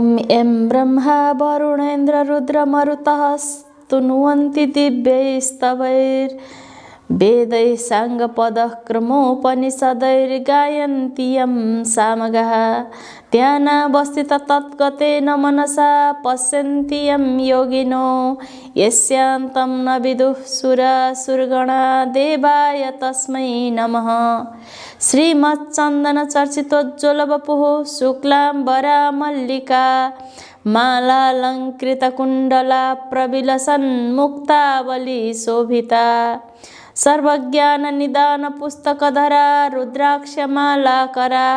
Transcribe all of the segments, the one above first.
एं ब्रह्मा वरुणेन्द्र रुद्रमरुतः स्तुन्वन्ति दिव्यैस्तवैर्वेदैः साङ्गपदक्रमोपनिषदैर्गायन्ति यं सामगाः ध्यानावस्थित तद्गतेन मनसा पश्यन्ति यं योगिनो यस्यान्तं न विदुः सुरासुरगणा देवाय तस्मै नमः। श्रीमच्चन्दनचर्चितोज्ज्वलवपुः शुक्लाम्बरा मल्लिका मालालङ्कृतकुण्डला प्रविलसन्मुक्तावली शोभिता सर्वज्ञाननिदानपुस्तकधरा रुद्राक्षमालाकरा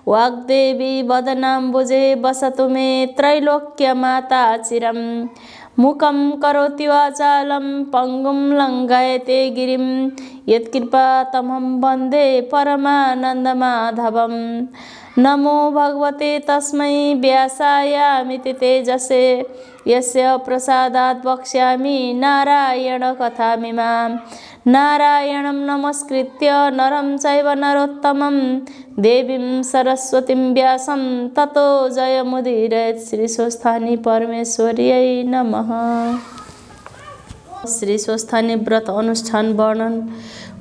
वाग्देवी वदनाम्बुजे वसतु मे त्रैलोक्यमाता चिरम् मुखं करोति वाचालं पङ्गुं लङ्घयते गिरिं यत्कृपातमहं वन्दे परमानन्दमाधवम्। नमो भगवते तस्मै व्यासायामिति तेजसे यस्य प्रसादात् वक्ष्यामि नारायणकथामिमाम्। नारायणं नमस्कृत्य नरं चैव नरोत्तमं देवीं सरस्वतीं व्यासं ततो जयमुदीरयेत्। श्री स्वस्थानी परमेश्वर्यै नमः। श्री स्वस्थानी व्रत अनुष्ठान वर्णन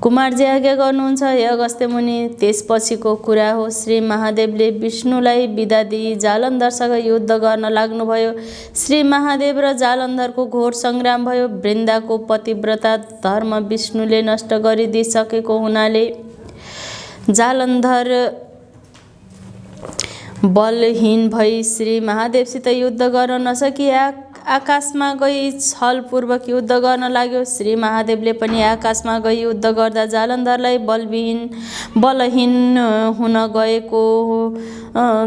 कुमारजी आज्ञा गर्नुहुन्छ हे अगस्त्य मुनि। त्यसपछिको कुरा हो। श्री महादेवले विष्णुलाई बिदा दिई जालन्धरसँग युद्ध गर्न लाग्नुभयो। श्री महादेव र जालन्धरको घोर सङ्ग्राम भयो। वृन्दाको पतिव्रता धर्म विष्णुले नष्ट गरिदिइसकेको हुनाले जालन्धर बलहीन भई श्री महादेवसित युद्ध गर्न नसकी आकाशमा गई छलपूर्वक युद्ध गर्न लाग्यो। श्री महादेवले पनि आकाशमा गई युद्ध गर्दा जालन्धरलाई बलहीन हुन गएको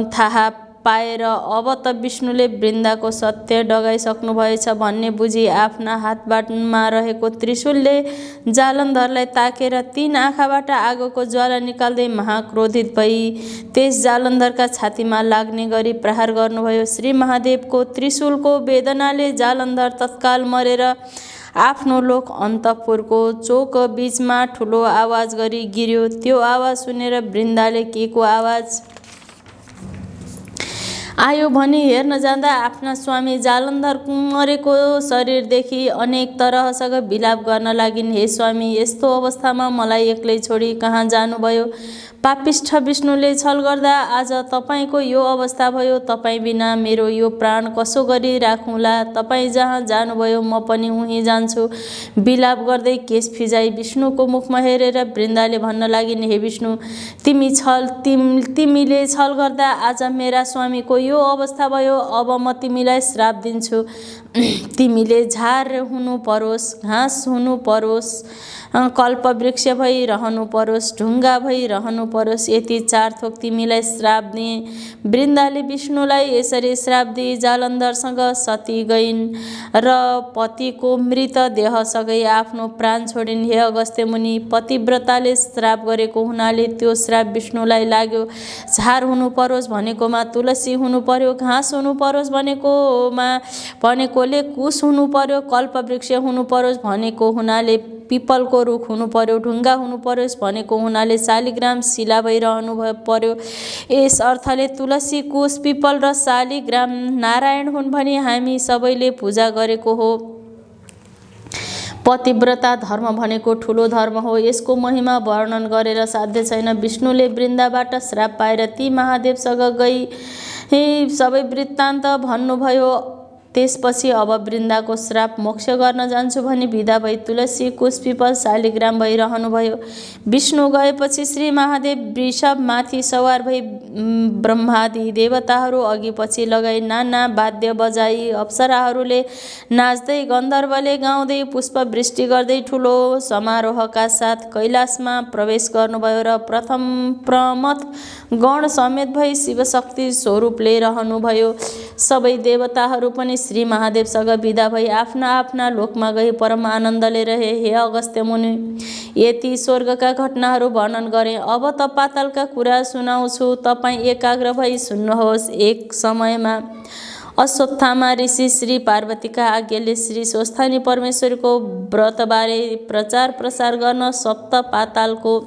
थाहा पाएर अब त विष्णुले वृन्दाको सत्य डगाइसक्नु भएछ भन्ने बुझी आफ्ना हातमा रहेको त्रिशूलले जालन्धरलाई ताकेर 3 आँखाबाट आगोको ज्वाला निकाल्दै महाक्रोधित भई त्यस जालन्धरका छातीमा लाग्ने गरी प्रहार गर्नुभयो। श्री महादेवको त्रिशूलको वेदनाले जालन्धर तत्काल मरेर आफ्नो लोक अन्तपुरको चोक बीचमा ठुलो आवाज गरी गिर्यो। त्यो आवाज सुनेर वृन्दाले के को आवाज आयो भनी हेर्न जाँदा आफ्ना स्वामी जालन्धर मरेको शरीरदेखि अनेक तरहसँग विलाप गर्न लागिन्। हे स्वामी, यस्तो अवस्थामा मलाई एक्लै छोडी कहाँ जानुभयो? पापिष्ठ विष्णुले छल गर्दा आज तपाईको यो अवस्था भयो। तपाईँ बिना मेरो यो प्राण कसो गरी राखुँला? तपाईँ जहाँ जानुभयो म पनि उहीँ जान्छु। विलाप गर्दै केश फिजाई विष्णुको मुखमा हेरेर वृन्दाले भन्न लागिन्, हे विष्णु, तिमीले छल गर्दा आज मेरा स्वामीको यो अवस्था भयो। अब म तिमीलाई श्राप दिन्छु। तिमीले झार हुनु परोस्, घाँस हुनु परोस्, कल्पवृक्ष भई रहनु परोस्, ढुङ्गा भई रहनु परोस्, यति 4 थोक तिमीलाई श्राप दिए। वृन्दाले विष्णुलाई यसरी श्राप दिई जालन्धरसँग सती गइन् र पतिको मृत देहसँगै आफ्नो प्राण छोडिन्। हे अगस्त्य मुनि, पतिव्रताले श्राप गरेको हुनाले त्यो श्राप विष्णुलाई लाग्यो। झार हुनु परोस् भनेकोमा तुलसी हुनु पर्यो, घाँस हुनु परोस् भनेकोले कुश हुनु पर्यो, कल्पवृक्ष हुनु परोस् भनेको हुनाले पिपलको रुख हुनु पर्यो, ढुङ्गा हुनु परोस् भनेको हुनाले शालिग्राम शिला भइरहनु पर्यो। यस अर्थले तुलसी, कुश, पिपल र शालिग्राम नारायण हुन् भनी हामी सबैले पूजा गरेको हो। पतिव्रता धर्म भनेको ठुलो धर्म हो। यसको महिमा वर्णन गरेर साध्य छैन। विष्णुले वृन्दाबाट श्राप पाएर ती महादेवसँग गई सबै वृत्तान्त भन्नुभयो। त्यसपछि अब वृन्दाको श्राप मोक्ष गर्न जान्छु भनी विदा भई तुलसी, कुश, पिपल, शालिग्राम भइरहनुभयो। विष्णु गएपछि श्री महादेव वृषभ माथि सवार भई ब्रह्मादि देवताहरू अघि पछि लगाई नाना वाद्य बजाई अप्सराहरूले नाच्दै गन्धर्वले गाउँदै पुष्पवृष्टि गर्दै ठुलो समारोहका साथ कैलाशमा प्रवेश गर्नुभयो र प्रमथ गण समेत भई शिवशक्ति स्वरूप लिएर रहनुभयो। सबै देवताहरू पनि श्री महादेवसँग विदा भई आफ्ना आफ्ना लोकमा गई परम आनन्दले रहे। हे अगस्त्य मुनि, यति स्वर्गका घटनाहरू वर्णन गरे। अब त पातालका कुरा सुनाउँछु, तपाईँ एकाग्र भई सुन्नुहोस्। एक समयमा अश्वत्थामा ऋषि श्री पार्वतीका आज्ञाले श्री स्वस्थानी परमेश्वरीको व्रतबारे प्रचार प्रसार गर्न सप्त पातालको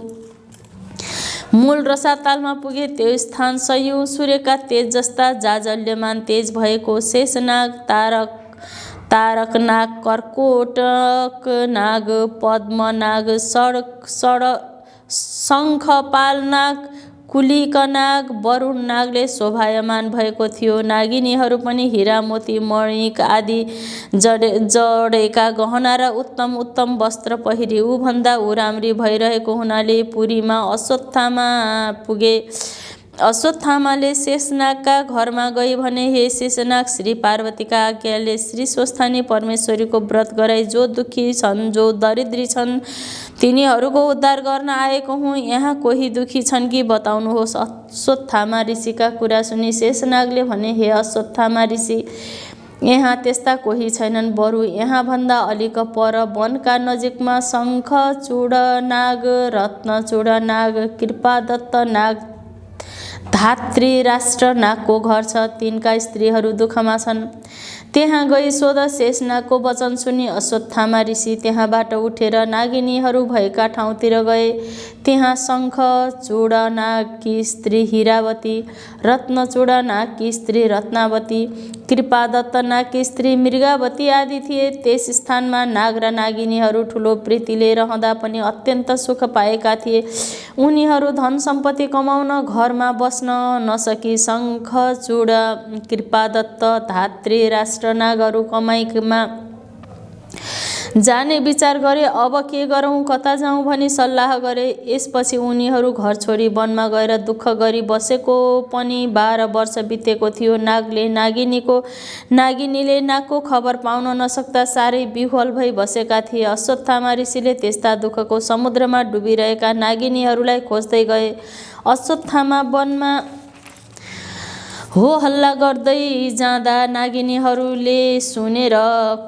मूल रसातालमा पुगे त्यो स्थान सयौँ सूर्यका तेज जस्ता जाजल्यमान तेज भएको शेषनाग, तारक नाग, कर्कोटक नाग, पद्मनाग, शङ्खपाल नाग, कुलिक नाग, वरुण नागले शोभायमान भएको थियो। नागिनीहरू पनि हीरा, मोती, मणिक आदि जडेका गहना र उत्तम उत्तम वस्त्र पहिरी ऊभन्दा ऊ राम्री भइरहेको हुनाले पुरीमा अश्वत्थामा पुगे। अश्वत्थामाले शेषनागका घरमा गई भने, हे शेषनाग, श्री पार्वतीका आज्ञाले श्री स्वस्थानी परमेश्वरीको व्रत गराई जो दुखी छन्, जो दरिद्री छन्, तिनीहरूको उद्धार गर्न आएको हुँ। यहाँ कोही दुखी छन् कि बताउनुहोस्। अश्वत्थामा ऋषिका कुरा सुनि शेषनागले भने, हे अश्वत्थामा ऋषि, यहाँ त्यस्ता कोही छैनन्, बरु यहाँभन्दा अलिक पर वनका नजिकमा शङ्खचूड नाग, रत्नचूड नाग, कृपादत्त नाग, धात्री राष्ट्र नागको घर छ। तिनका स्त्रीहरू दुःखमा छन्। त्यहाँ गई सोध। शेषनागको वचन सुनि अश्वत्थामा ऋषि त्यहाँबाट उठेर नागिनीहरू भएका ठाउँतिर गए। त्यहाँ शङ्खचूड नागकी स्त्री हीरावती, रत्नचूड नागकी स्त्री रत्नावती, कृपादत्त नागकी स्त्री मृगावती आदि थिए। त्यस स्थानमा नाग र नागिनीहरू ठुलो प्रीतिले रहँदा पनि अत्यन्त सुख पाएका थिए। उनीहरू धन सम्पत्ति कमाउन घरमा बस्न नसकी शङ्खचूड, कृपादत्त, धात्री राष्ट्र नागहरू कमाइमा जाने विचार गरे। अब के गरौँ, कता जाउँ भनी सल्लाह गरे। यसपछि उनीहरू घर छोडी वनमा गएर दुःख गरी बसेको पनि 12 वर्ष बितेको थियो। नागिनीले नागको खबर पाउन नसक्दा साह्रै विह्वल भई बसेका थिए। अश्वत्थामा ऋषिले त्यस्ता दुःखको समुद्रमा डुबिरहेका नागिनीहरूलाई खोज्दै गए। अश्वत्थामा वनमा हो हल्ला गर्दै जाँदा नागिनीहरूले सुनेर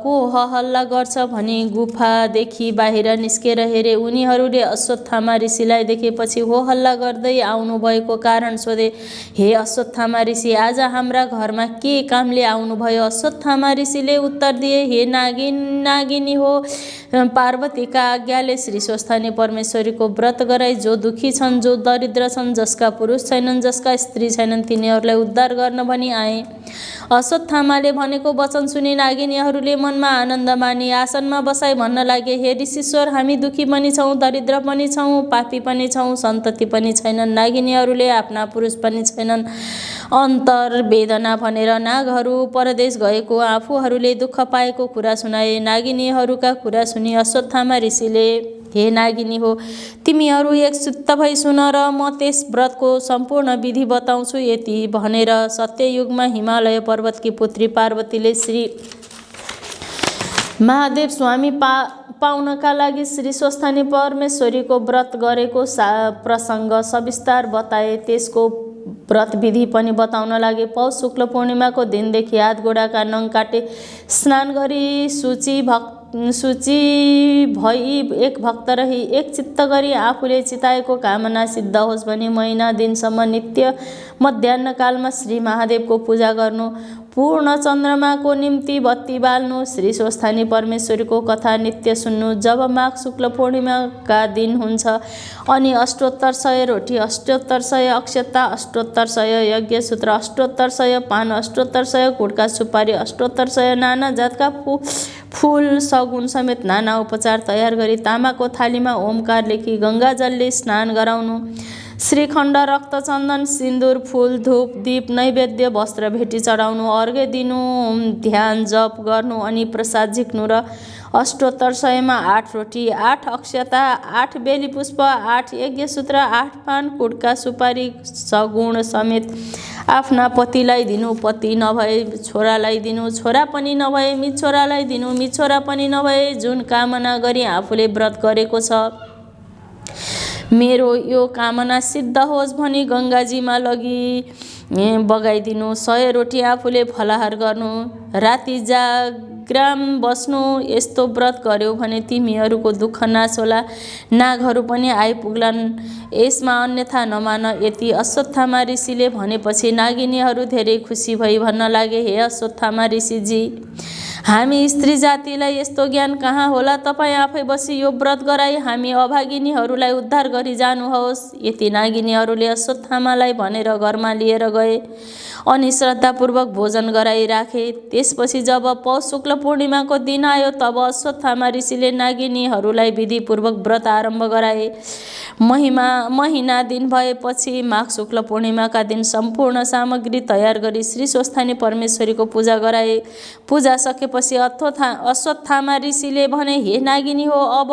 को हल्ला गर्छ भनी गुफादेखि बाहिर निस्केर हेरे। उनीहरूले अश्वत्थामा ऋषिलाई देखेपछि हो हल्ला गर्दै आउनुभएको कारण सोधे, हे अश्वत्थामा ऋषि, आज हाम्रा घरमा के कामले आउनुभयो? अश्वत्थामा ऋषिले उत्तर दिए, हे नागिनी हो, पार्वतीका आज्ञाले श्री स्वस्थानी परमेश्वरीको व्रत गराई जो दुखी छन्, जो दरिद्र छन्, जसका पुरुष छैनन्, जसका स्त्री छैनन्, तिनीहरूलाई उद्धार गर्न भनी आए। अश्वत्थामाले भनेको वचन सुनि नागिनीहरूले मनमा आनन्द मानी आसनमा बसाई भन्न लागे, हे ऋषिश्वर, हामी दुखी पनि छौँ, दरिद्र पनि छौँ, पापी पनि छौँ, सन्तति पनि छैनन्। नागिनीहरूले आफ्ना पुरुष पनि छैनन्। अन्तर वेदना भनेर नागहरू परदेश गएको, आफूहरूले दुःख पाएको कुरा सुनाए। नागिनीहरूका कुरा सुनि अश्वत्थामा ऋषिले, हे नागिनी हो, तिमीहरू एकचित्त भई सुन र म त्यस व्रतको सम्पूर्ण विधि बताउँछु। यति भनेर सत्ययुगमा हिमालय पर्वतकी पुत्री पार्वतीले श्री महादेव स्वामी पाउनका लागि श्री स्वस्थानी परमेश्वरीको व्रत गरेको प्रसङ्ग सविस्तार बताए। त्यसको व्रत विधि पनि बताउन लागे। पौष शुक्ल पूर्णिमाको दिनदेखि हात गोडाका नङ काटे स्नान गरी शुचि भई एक भक्त रही एक चित्त गरी आफूले चिताएको कामना सिद्ध होस् भनी महिना दिनसम्म नित्य मध्याह्नकालमा श्री महादेवको पूजा गर्नु, पूर्ण चन्द्रमाको निम्ति बत्ती बाल्नु, श्री स्वस्थानी परमेश्वरीको कथा नित्य सुन्नु। जब माघ शुक्ल पूर्णिमाका दिन हुन्छ अनि 7800 रोटी, 7800 अक्षता, 7800 यज्ञसूत्र, 7800 पान, 7800 गुडका सुपारी, 7800 नाना जातका फूल सगुन समेत नाना उपचार तयार गरी तामाको थालीमा ओमकार लेखी गङ्गाजलले स्नान गराउनु। श्रीखण्ड, रक्त, चन्दन, सिन्दुर, फूल, धूप, दीप, नैवेद्य, वस्त्र भेटी चढाउनु, अर्घ्य दिनु, ध्यान जप गर्नु अनि प्रसाद झिक्नु र 7800 मा 8 रोटी, 8 अक्षता, 8 बेली पुष्प, 8 यज्ञसूत्र, 8 पान, कुडका सुपारी सगुण समेत आफ्ना पतिलाई दिनु, पति नभए छोरालाई दिनु, छोरा पनि नभए मिच्छोरालाई दिनु, मिच्छोरा पनि नभए जुन कामना गरी आफूले व्रत गरेको छ मेरो यो कामना सिद्ध होस् भनी गङ्गाजीमा लगी बगाइदिनु। 100 रोटी आफूले फलाहार गर्नु। राति विक्राम बस्नु। यस्तो व्रत गर्यो भने तिमीहरूको दुःख नाश होला, नागहरू पनि आइपुग्लान्। यसमा अन्यथा नमान। यति अश्वत्थामा ऋषिले भनेपछि नागिनीहरू धेरै खुसी भई भन्न लागे, हे अश्वत्थामा ऋषिजी, हामी स्त्री जातिलाई यस्तो ज्ञान कहाँ होला। तपाईँ आफै बसी यो व्रत गराई हामी अभागिनीहरूलाई उद्धार गरी जानुहोस्। यति नागिनीहरूले अश्वत्थामालाई भनेर घरमा लिएर गए अनि श्रद्धापूर्वक भोजन गराइराखे। त्यसपछि जब पौष शुक्ल पूर्णिमाको दिन आयो तब अश्वत्थामा ऋषिले नागिनीहरूलाई विधिपूर्वक व्रत आरम्भ गराए। महिना दिन भएपछि माघ शुक्ल पूर्णिमाका दिन सम्पूर्ण सामग्री तयार गरी श्री स्वस्थानी परमेश्वरीको पूजा गराए। पूजा सकेपछि अश्वत्थामा ऋषिले भने, हे नागिनी हो, अब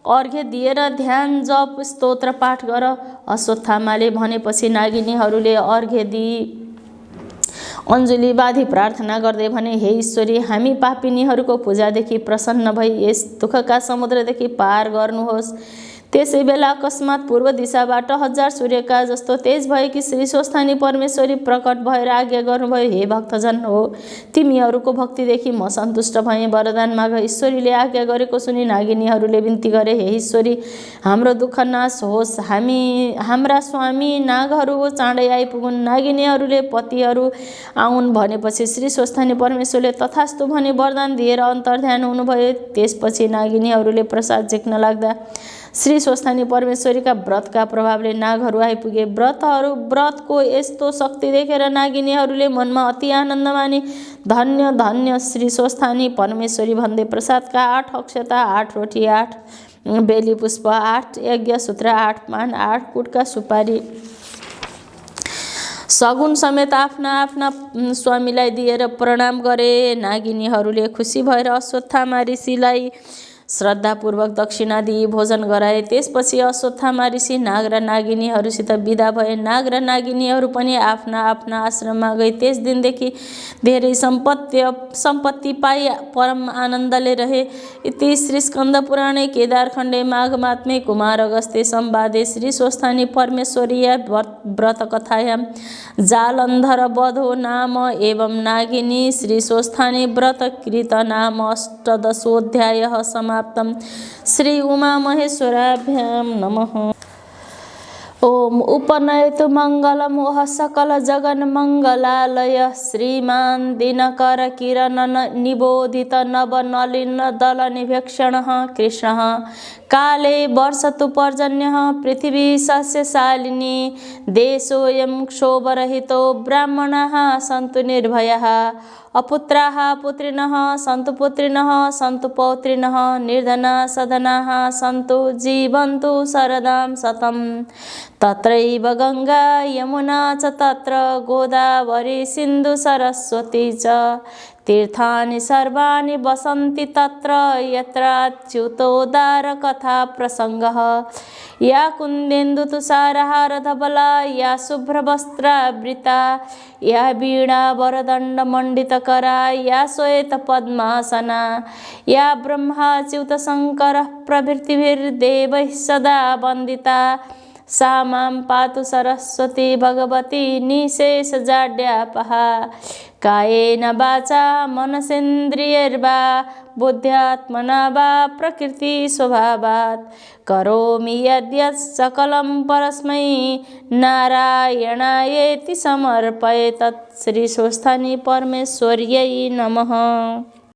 अर्घ्य दिएर ध्यान जप स्तोत्र पाठ गर। अश्वत्थामाले भनेपछि नागिनीहरूले अर्घ्य दिई अञ्जुली बाँधी प्रार्थना गर्दै भने, हे ईश्वरी, हामी पापिनीहरूको पूजादेखि प्रसन्न भई यस दुःखका समुद्रदेखि पार गर्नुहोस्। त्यसै बेला अकस्मात पूर्व दिशाबाट 1000 सूर्यका जस्तो तेज भएकी श्री स्वस्थानी परमेश्वरी प्रकट भएर आज्ञा गर्नुभयो, हे भक्तजन हो, तिमीहरूको भक्तिदेखि म सन्तुष्ट भएँ, वरदान माग। ईश्वरीले आज्ञा गरेको सुनि नागिनीहरूले बिन्ती गरे, हे ईश्वरी, हाम्रो दुःख नाश होस्, हाम्रा स्वामी नागहरू चाँडै आइपुगुन्। नागिनीहरूले पतिहरू आउन् भनेपछि श्री स्वस्थानी परमेश्वरले तथास्तु भनी वरदान दिएर अन्तर्ध्यान हुनुभयो। त्यसपछि नागिनीहरूले प्रसाद झिक्न लाग्दा श्री स्वस्थानी परमेश्वरीका व्रतका प्रभावले नागहरू आइपुगे। व्रतको यस्तो शक्ति देखेर नागिनीहरूले मनमा अति आनन्द माने धन्य धन्य श्री स्वस्थानी परमेश्वरी भन्दै प्रसादका 8 अक्षता, 8 रोटी, 8 बेली पुष्प, 8 यज्ञ सूत्र, 8 पान, 8 कुटका सुपारी सगुन समेत आफ्ना स्वामीलाई दिएर प्रणाम गरे। नागिनीहरूले खुसी भएर अश्वत्थामा ऋषिलाई श्रद्धापूर्वक दक्षिणा दिई भोजन गराए। त्यसपछि अश्वत्थामा ऋषि नाग र नागिनीहरूसित विदा भए। नाग र नागिनीहरू पनि आफ्ना आश्रममा गए। त्यस दिनदेखि धेरै सम्पत्ति पाई परम आनन्दले रहे। इति श्री स्कन्द पुराणे केदारखण्डे माघ महात्म्ये कुमार अगस्त्ये संवादे श्री स्वस्थानी परमेश्वरीया व्रत कथायां जालन्धर वधो नाम एवं नागिनी श्री स्वस्थानी व्रत कृत नाम अष्टदशोऽध्यायः समाप्तम्। श्री उमा महेश्वराभ्यां नमः। ओम उपनयतु मंगलम वह सकल जगन मंगलालय श्रीमान दिनकर किरण निबोधित नव नलिन दल निभेक्षण कृष्ण काले वर्षतु पर्जन्य पृथिवी सस्यशालिनी देशोऽयं क्षोभरहितो ब्राह्मणाः सन्तु निर्भयाः अपुत्राः पुत्रिणः सन्तु पुत्रिणः सन्तु पौत्रिणः निर्धनाः सधनाः सन्तु जीवन्तु शरदां शतम्। तत्रैव गंगा यमुना च तत्र गोदावरी सिन्धु सरस्वती च तीर्थानि सर्वाणि वसन्ति तत्र यत्राच्युतोदार कथा प्रसंगः। या कुन्देन्दु तुषारहार धवला या शुभ्रवस्त्रावृता या वीणा वरदंड मंडितकरा या श्वेत पद्मासना या ब्रह्माच्युत शंकर प्रभृतिभिर्देवैः सदा वंदिता सा मां पातु सरस्वती भगवती निशेषजाड्यापहा। कायेन वाचा मनसेन्द्रियैर्वा बुद्ध्यात्मना वा प्रकृति स्वभावात् करोमि यद्यत् सकलं परस्मै नारायणायेति समर्पये। तत् श्री स्वस्थानी परमेश्वर्यै नमः।